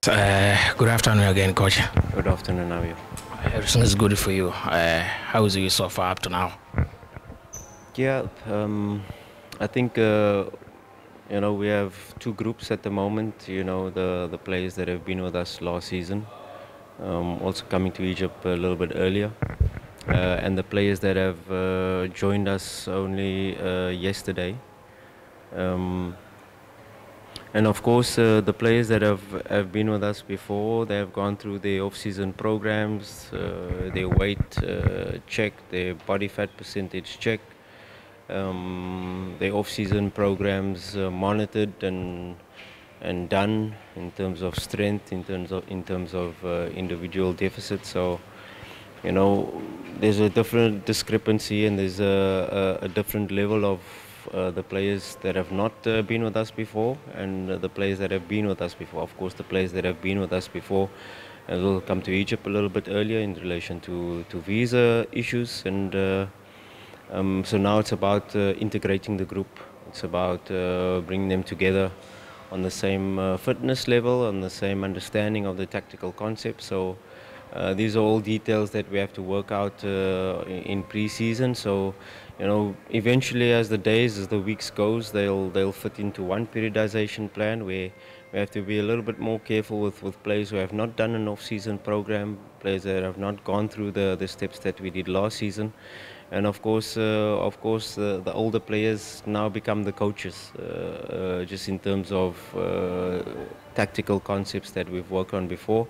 Good afternoon again, Kocha. Good afternoon, how are you? Everything is good for you. How is it so far up to now? Yeah, I think we have two groups at the moment. The players that have been with us last season, also coming to Egypt a little bit earlier, and the players that have joined us only yesterday. And of course, the players that have been with us before, they have gone through their off-season programs, their weight check, their body fat percentage check, their off-season programs monitored and done in terms of strength, in terms of individual deficits. So, there's a different discrepancy and there's a different level of the players that have not been with us before and the players that have been with us before. Of course, the players that have been with us before will come to Egypt a little bit earlier in relation to visa issues. And so now it's about integrating the group. It's about bringing them together on the same fitness level, on the same understanding of the tactical concept. So these are all details that we have to work out in pre-season. So, eventually as the weeks goes, they'll fit into one periodization plan where we have to be a little bit more careful with players who have not done an off-season program, players that have not gone through the steps that we did last season. And of course, the older players now become the coaches, just in terms of tactical concepts that we've worked on before.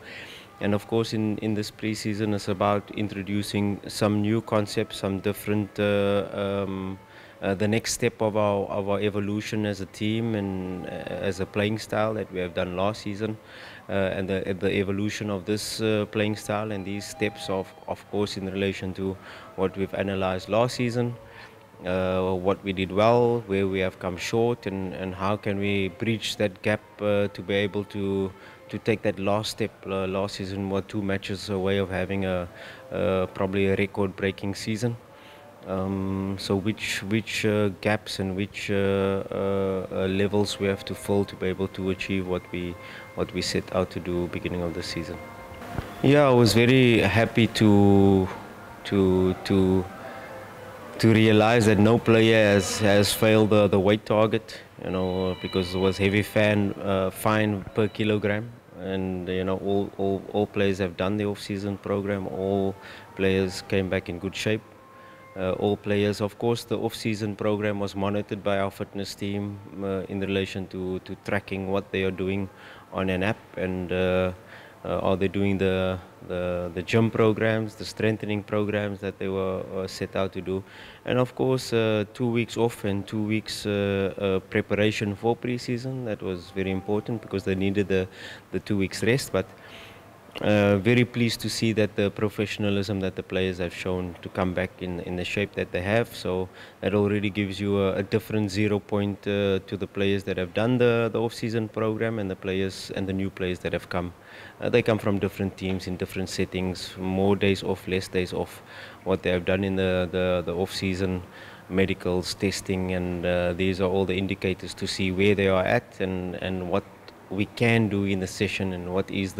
And of course, in this pre-season, it's about introducing some new concepts, some different, the next step of our evolution as a team and as a playing style that we have done last season, and the evolution of this playing style and these steps, of course, in relation to what we've analyzed last season, what we did well, where we have come short, and how can we bridge that gap to be able to take that last step. Last season were 2 matches away of having probably a record-breaking season. So which gaps and which levels we have to fill to be able to achieve what we set out to do beginning of the season. Yeah, I was very happy to realize that no player has failed the weight target, because it was heavy fine per kilogram. And all players have done the off-season program. All players came back in good shape. All players, of course, the off-season program was monitored by our fitness team in relation to tracking what they are doing on an app, and are they doing the gym programs, the strengthening programs that they were set out to do. And of course, 2 weeks off and 2 weeks preparation for pre-season. That was very important because they needed the 2 weeks rest. But very pleased to see that the professionalism that the players have shown to come back in the shape that they have. So that already gives you a different 0 point to the players that have done the off-season program and the players and the new players that have come. They come from different teams in different settings, more days off, less days off. What they have done in the off-season, medicals, testing, and these are all the indicators to see where they are at and what we can do in the session, and what is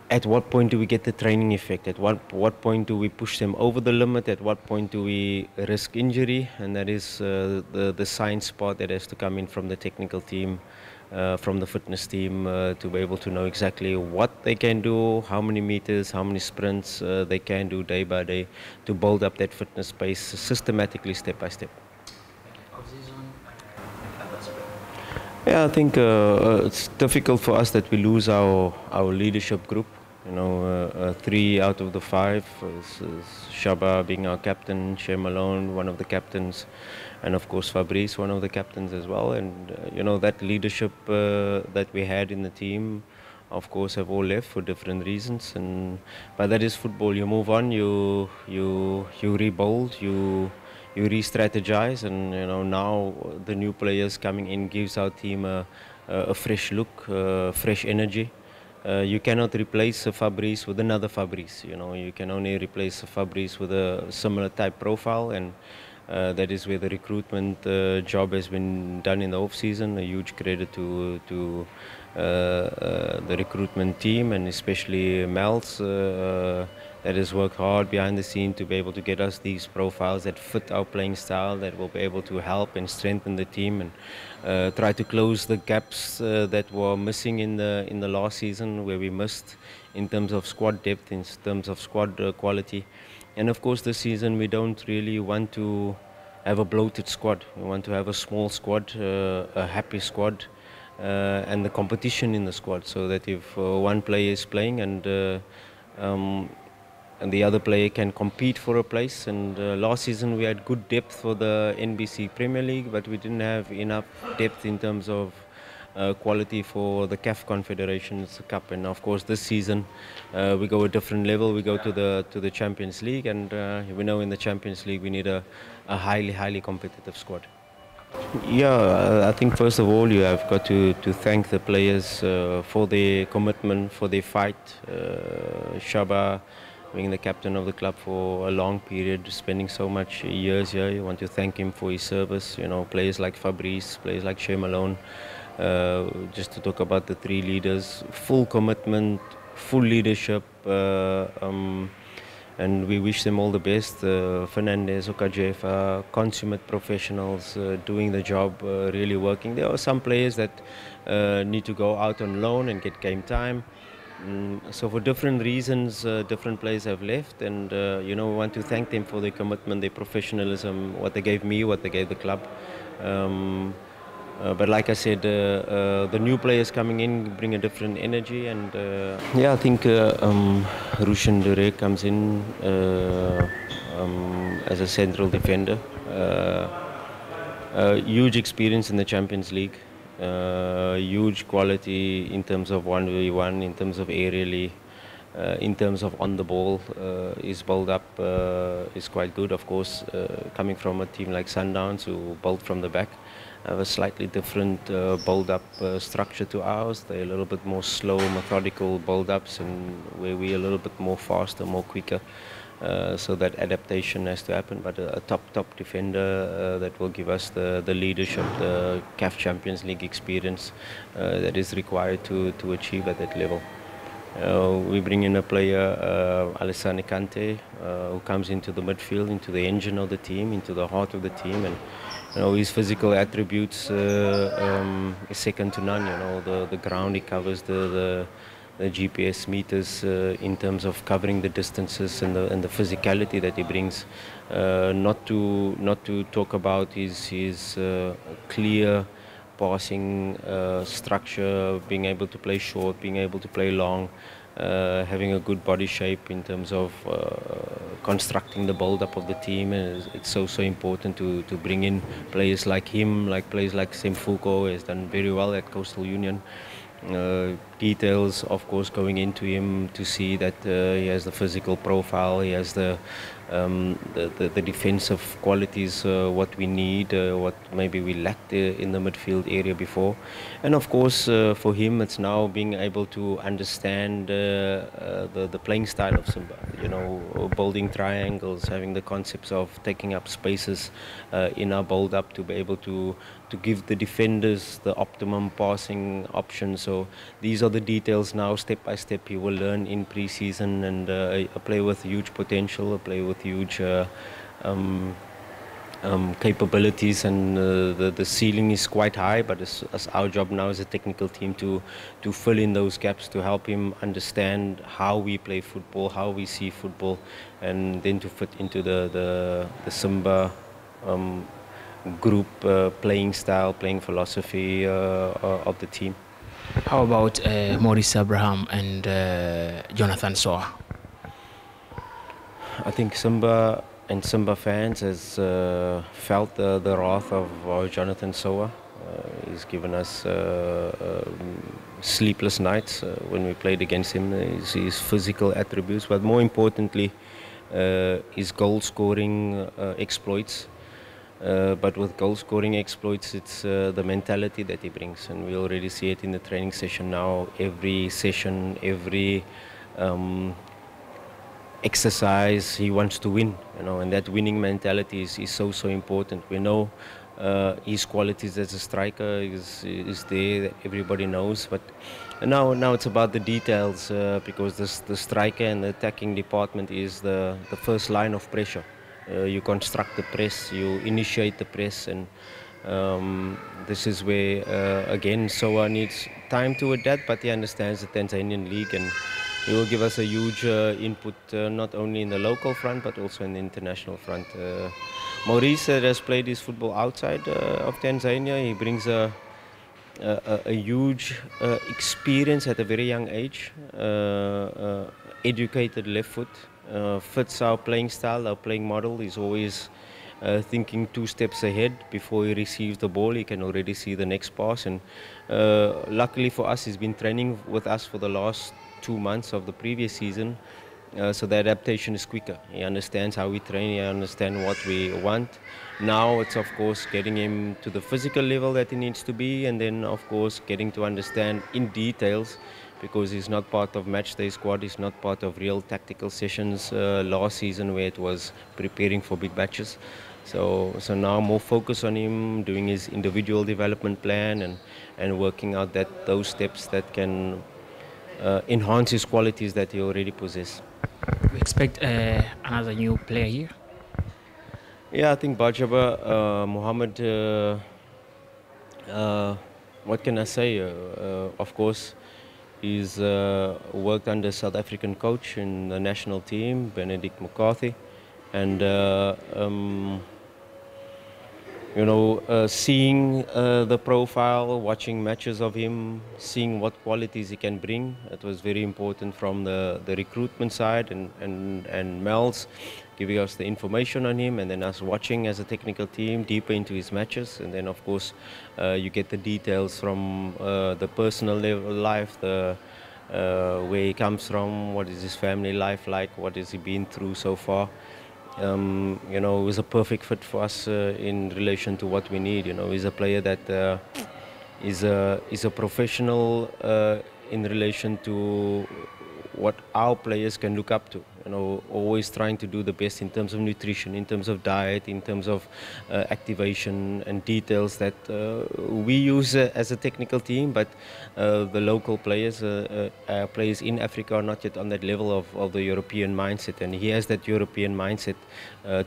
at what point do we get the training effect? At what point do we push them over the limit? At what point do we risk injury? And that is the science part that has to come in from the technical team, from the fitness team, to be able to know exactly what they can do, how many meters, how many sprints they can do day by day to build up that fitness base systematically, step by step. Yeah, I think it's difficult for us that we lose our leadership group. 3 out of the 5 is Shaba being our captain, Shea Malone, one of the captains, and of course Fabrice, one of the captains as well. And that leadership that we had in the team, of course, have all left for different reasons. But that is football. You move on, you rebuild, you re-strategize, and now the new players coming in gives our team a fresh look, fresh energy. You cannot replace a Fabrice with another Fabrice. You can only replace a Fabrice with a similar type profile, and that is where the recruitment job has been done in the off season. A huge credit to the recruitment team, and especially Mel's that has worked hard behind the scene to be able to get us these profiles that fit our playing style, that will be able to help and strengthen the team and try to close the gaps that were missing in the last season, where we missed in terms of squad depth, in terms of squad quality. And of course this season we don't really want to have a bloated squad. We want to have a small squad, a happy squad, and the competition in the squad, so that if one player is playing and the other player can compete for a place. And last season we had good depth for the NBC Premier League, but we didn't have enough depth in terms of quality for the CAF Confederations Cup. And of course this season we go a different level. We go to the Champions League, and we know in the Champions League we need a highly competitive squad. Yeah, I think first of all you have got to thank the players for their commitment, for their fight. Shaba, being the captain of the club for a long period, spending so much years here, you want to thank him for his service. You know, players like Fabrice, players like Shea Malone, just to talk about the three leaders, full commitment, full leadership, and we wish them all the best. Fernandez, Okajefa, consummate professionals, doing the job, really working. There are some players that need to go out on loan and get game time. So for different reasons, different players have left, and you know, we want to thank them for their commitment, their professionalism, what they gave me, what they gave the club. But like I said, the new players coming in bring a different energy, and yeah, I think Rushan Dure comes in as a central defender. Huge experience in the Champions League. Huge quality in terms of 1v1, in terms of aerially, in terms of on the ball. His build up is quite good. Of course, coming from a team like Sundowns, who build from the back, have a slightly different build up structure to ours. They're a little bit more slow, methodical build ups, and where we're a little bit more faster, more quicker. So that adaptation has to happen, but a top defender that will give us the leadership, the CAF Champions League experience that is required to achieve at that level. We bring in a player, Alessandro Kante, who comes into the midfield, into the engine of the team, into the heart of the team, and you know, his physical attributes is second to none. You know, the ground he covers, the GPS meters in terms of covering the distances, and the physicality that he brings. Not to talk about his clear passing structure, being able to play short, being able to play long, having a good body shape in terms of constructing the build-up of the team. And it's so important to bring in players like him, like players like Semfuko has done very well at Coastal Union. Details, of course, going into him to see that he has the physical profile, he has the defensive qualities, what we need, what maybe we lacked in the midfield area before. And of course, for him, it's now being able to understand the playing style of Simba. You know, building triangles, having the concepts of taking up spaces in our build-up to be able to give the defenders the optimum passing options. So these are the details now, step by step, he will learn in pre-season, and a player with huge potential, a player with huge capabilities, and the ceiling is quite high, but it's our job now as a technical team to fill in those gaps, to help him understand how we play football, how we see football, and then to fit into the Simba group playing style, playing philosophy of the team. How about Maurice Abraham and Jonathan Soa? I think Simba and Simba fans has felt the wrath of Jonathan Soa. He's given us sleepless nights when we played against him. His physical attributes, but more importantly, his goal-scoring exploits. But with goal-scoring exploits, it's the mentality that he brings, and we already see it in the training session now. Every session, every exercise, he wants to win, you know, and that winning mentality is so important. We know his qualities as a striker is there, that everybody knows. But now it's about the details, because the striker and the attacking department is the first line of pressure. You construct the press, you initiate the press, and this is where, again, Soa needs time to adapt, but he understands the Tanzanian league, and he will give us a huge input, not only in the local front, but also in the international front. Maurice has played his football outside of Tanzania. He brings a huge experience at a very young age, educated left foot, fits our playing style, our playing model. He's always thinking 2 steps ahead. Before he receives the ball, he can already see the next pass. And luckily for us, he's been training with us for the last 2 months of the previous season. So the adaptation is quicker. He understands how we train, he understands what we want. Now it's, of course, getting him to the physical level that he needs to be, and then, of course, getting to understand in details, because he's not part of matchday squad, he's not part of real tactical sessions last season where it was preparing for big matches. So now more focus on him, doing his individual development plan and working out those steps that can enhance his qualities that he already possesses. We expect another new player here. Yeah, I think Bajaba, Mohammed, what can I say? Of course, he's worked under South African coach in the national team, Benedict McCarthy. And, seeing the profile, watching matches of him, seeing what qualities he can bring, it was very important from the recruitment side, and Mel's giving us the information on him, and then us watching as a technical team deeper into his matches. And then, of course, you get the details from the personal level life, where he comes from, what is his family life like, what has he been through so far. It was a perfect fit for us in relation to what we need. He's a player that is a professional in relation to what our players can look up to. Always trying to do the best in terms of nutrition, in terms of diet, in terms of activation and details that we use as a technical team, but the local players in Africa are not yet on that level of the European mindset, and he has that European mindset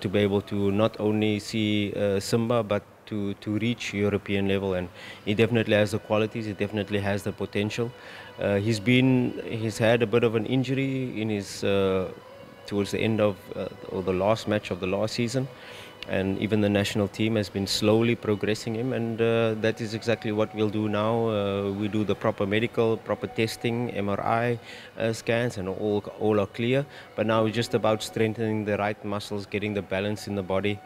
to be able to not only see Simba, but to reach European level. And he definitely has the qualities, he definitely has the potential. He's had a bit of an injury in his towards the end of or the last match of the last season, and even the national team has been slowly progressing him, and that is exactly what we'll do now. We do the proper medical, proper testing, MRI scans, and all are clear. But now it's just about strengthening the right muscles, getting the balance in the body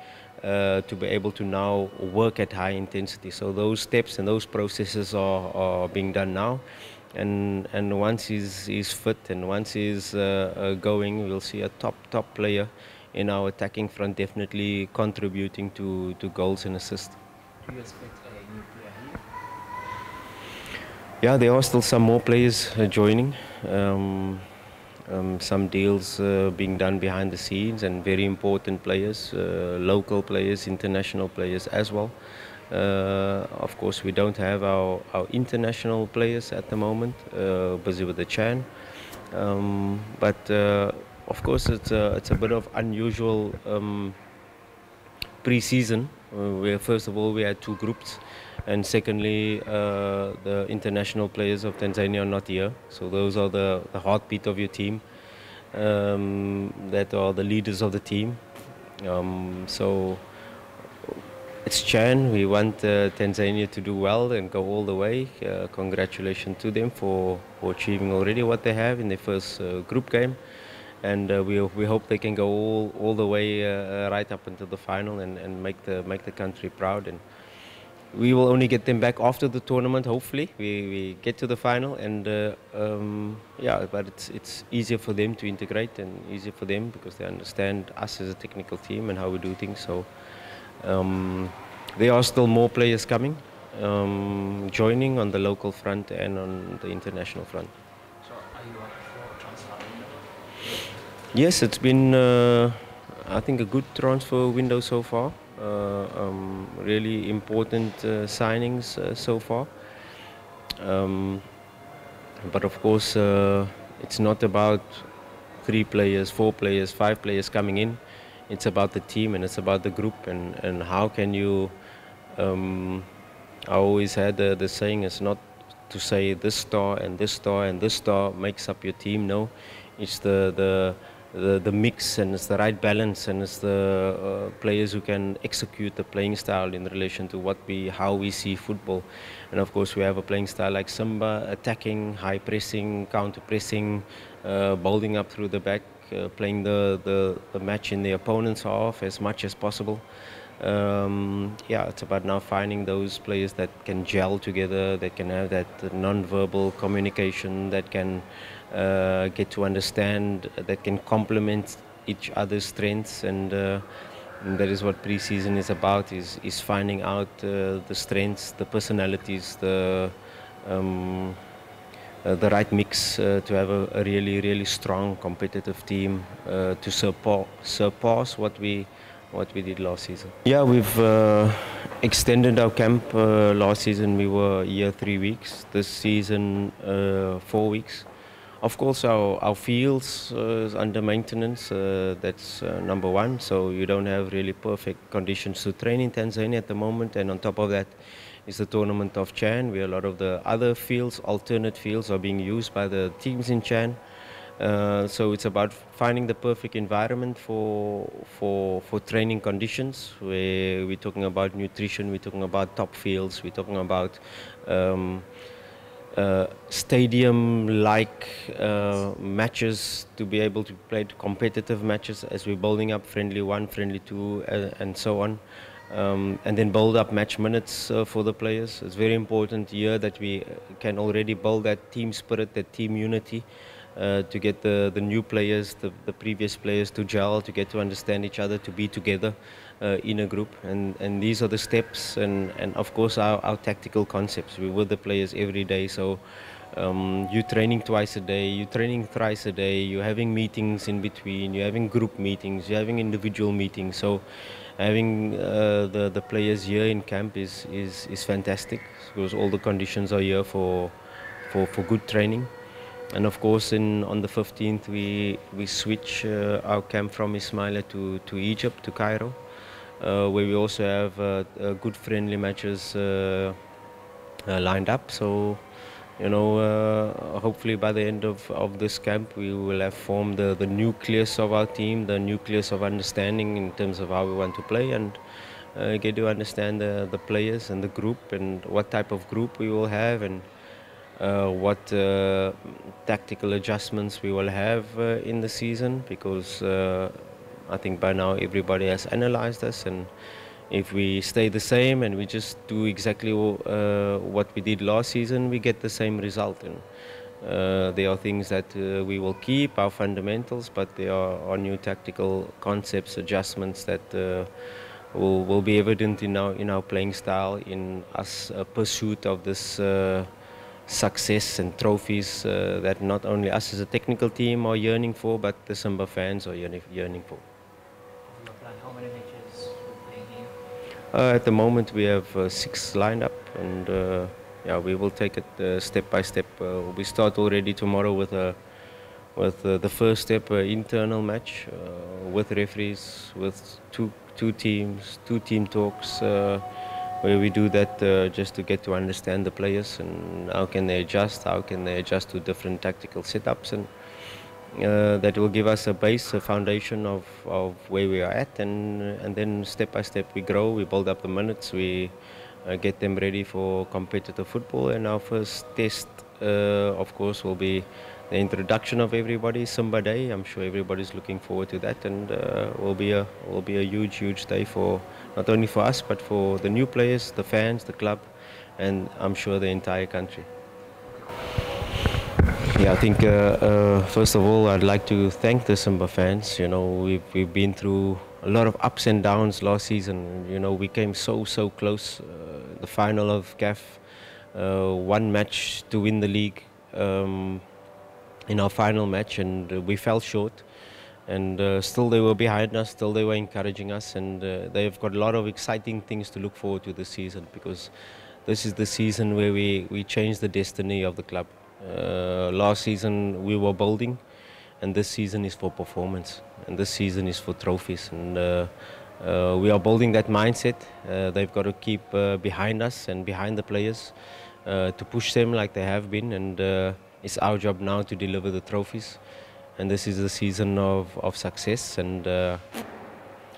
to be able to now work at high intensity. So those steps and those processes are being done now. And once he's fit and once he's going, we'll see a top player in our attacking front, definitely contributing to goals and assists. Do you expect a new player here? Yeah, there are still some more players joining. Some deals being done behind the scenes, and very important players, local players, international players as well. Of course, we don't have our international players at the moment, busy with the Chan. But of course, it's a bit of unusual pre-season, where first of all we had 2 groups, and secondly the international players of Tanzania are not here. So those are the heartbeat of your team, that are the leaders of the team. So it's Chan. We want Tanzania to do well and go all the way. Congratulations to them for achieving already what they have in their first group game. And we hope they can go all the way right up until the final and make the country proud. And we will only get them back after the tournament. Hopefully, we get to the final, and but it's easier for them to integrate and easier for them because they understand us as a technical team and how we do things. So there are still more players coming, joining on the local front and on the international front. So are you up for transfer window? Yes, it's been I think a good transfer window so far. really important signings so far. But of course, it's not about 3 players, 4 players, 5 players coming in. It's about the team and it's about the group and how can you. I always had the saying, it's not to say this star and this star and this star makes up your team. No, it's the mix and it's the right balance and it's the players who can execute the playing style in relation to how we see football. And of course we have a playing style like Simba, attacking, high pressing, counter pressing, building up through the back, playing the match in the opponent's half as much as possible. Yeah, it's about now finding those players that can gel together, that can have that non-verbal communication, that can get to understand, that can complement each other's strengths, and that is what pre-season is about, is finding out the strengths, the personalities, the right mix to have a really, really strong competitive team to surpass what we did last season. Yeah, we've extended our camp. Last season we were here 3 weeks. This season 4 weeks. Of course, our fields is under maintenance. That's number one. So you don't have really perfect conditions to train in Tanzania at the moment. And on top of that is the tournament of Chan, where a lot of the other fields, alternate fields, are being used by the teams in Chan. So it's about finding the perfect environment for training conditions, where we're talking about nutrition, we're talking about top fields, we're talking about stadium-like matches to be able to play competitive matches as we're building up friendly 1, friendly 2, and so on. And then build up match minutes for the players. It's very important here that we can already build that team spirit, that team unity, to get the new players, the previous players to gel, to get to understand each other, to be together in a group. And these are the steps and of course our tactical concepts. We're with the players every day, so you're training twice a day, you're training thrice a day, you're having meetings in between, you're having group meetings, you're having individual meetings. So having the players here in camp is fantastic, because all the conditions are here for good training. And of course, on the 15th, we switch our camp from Ismaila to Egypt, to Cairo, where we also have good friendly matches lined up. So, you know, hopefully by the end of this camp, we will have formed the nucleus of our team, the nucleus of understanding in terms of how we want to play, and get to understand the players and the group and what type of group we will have, and what tactical adjustments we will have in the season, because I think by now everybody has analyzed us, and if we stay the same and we just do exactly what we did last season, we get the same result. And there are things that we will keep, our fundamentals, but there are new tactical concepts, adjustments that will be evident in our playing style, in us pursuit of this success and trophies that not only us as a technical team are yearning for, but the Simba fans are yearning for. How many matches we're playing here? At the moment we have 6 lined up, and yeah, we will take it step by step. We start already tomorrow with the first step, internal match with referees, with two teams, 2 team talks, where we do that just to get to understand the players and how can they adjust to different tactical setups, and that will give us a base, a foundation of where we are at, and then step by step we grow, we build up the minutes, we get them ready for competitive football. And our first test, of course, will be the introduction of everybody, Simba Day. I'm sure everybody's looking forward to that, and will be a huge day for not only for us but for the new players, the fans, the club, and I'm sure the entire country. Yeah, I think first of all I'd like to thank the Simba fans. You know, we've been through a lot of ups and downs last season. You know, we came so close, the final of CAF, 1 match to win the league. In our final match, and we fell short. and still they were behind us, still they were encouraging us, and they've got a lot of exciting things to look forward to this season, because this is the season where we change the destiny of the club. Last season we were building, and this season is for performance, and this season is for trophies, and we are building that mindset. They've got to keep behind us and behind the players to push them like they have been, and it's our job now to deliver the trophies. And this is the season of success, and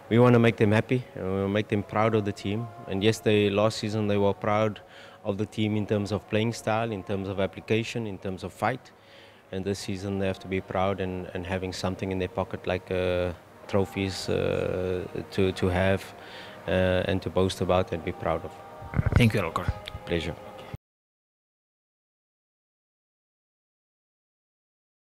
we want to make them happy, and we want to make them proud of the team. And yes, last season they were proud of the team in terms of playing style, in terms of application, in terms of fight. And this season they have to be proud and having something in their pocket like trophies to have and to boast about and be proud of. Thank you, Alcor. Pleasure.